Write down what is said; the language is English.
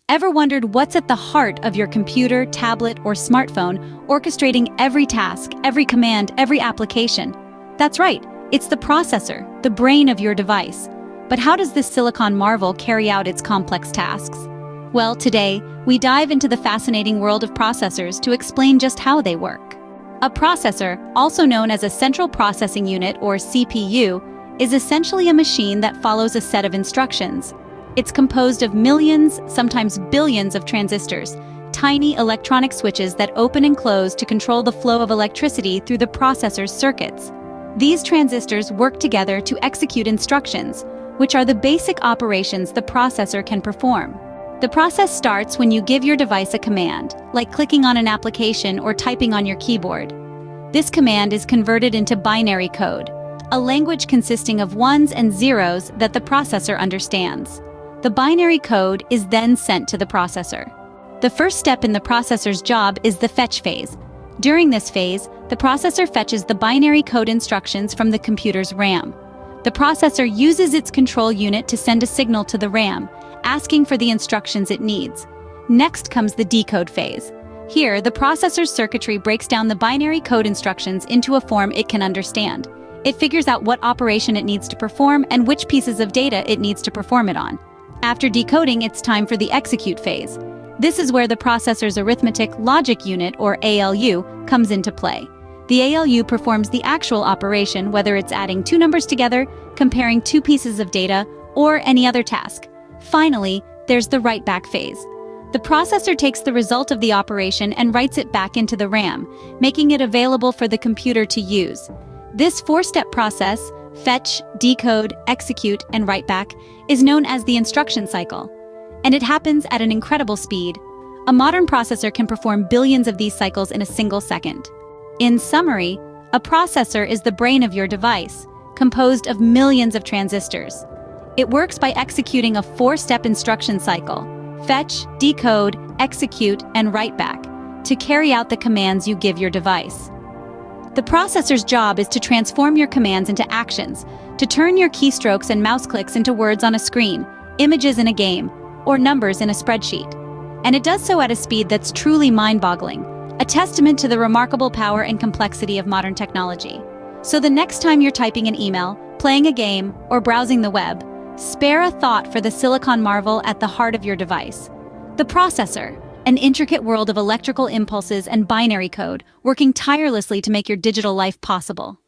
Ever wondered what's at the heart of your computer, tablet, or smartphone, orchestrating every task, every command, every application? That's right, it's the processor, the brain of your device. But how does this silicon marvel carry out its complex tasks? Well, today, we dive into the fascinating world of processors to explain just how they work. A processor, also known as a central processing unit or CPU, is essentially a machine that follows a set of instructions. It's composed of millions, sometimes billions of transistors, tiny electronic switches that open and close to control the flow of electricity through the processor's circuits. These transistors work together to execute instructions, which are the basic operations the processor can perform. The process starts when you give your device a command, like clicking on an application or typing on your keyboard. This command is converted into binary code, a language consisting of ones and zeros that the processor understands. The binary code is then sent to the processor. The first step in the processor's job is the fetch phase. During this phase, the processor fetches the binary code instructions from the computer's RAM. The processor uses its control unit to send a signal to the RAM, asking for the instructions it needs. Next comes the decode phase. Here, the processor's circuitry breaks down the binary code instructions into a form it can understand. It figures out what operation it needs to perform and which pieces of data it needs to perform it on. After decoding, it's time for the execute phase. This is where the processor's arithmetic logic unit, or ALU, comes into play. The ALU performs the actual operation, whether it's adding two numbers together, comparing two pieces of data, or any other task. Finally, there's the write-back phase. The processor takes the result of the operation and writes it back into the RAM, making it available for the computer to use. This four-step process, fetch, decode, execute, and write back, is known as the instruction cycle. And it happens at an incredible speed. A modern processor can perform billions of these cycles in a single second. In summary, a processor is the brain of your device, composed of millions of transistors. It works by executing a four-step instruction cycle: fetch, decode, execute, and write back, to carry out the commands you give your device. The processor's job is to transform your commands into actions, to turn your keystrokes and mouse clicks into words on a screen, images in a game, or numbers in a spreadsheet. And it does so at a speed that's truly mind-boggling, a testament to the remarkable power and complexity of modern technology. So the next time you're typing an email, playing a game, or browsing the web, spare a thought for the silicon marvel at the heart of your device. The processor, an intricate world of electrical impulses and binary code, working tirelessly to make your digital life possible.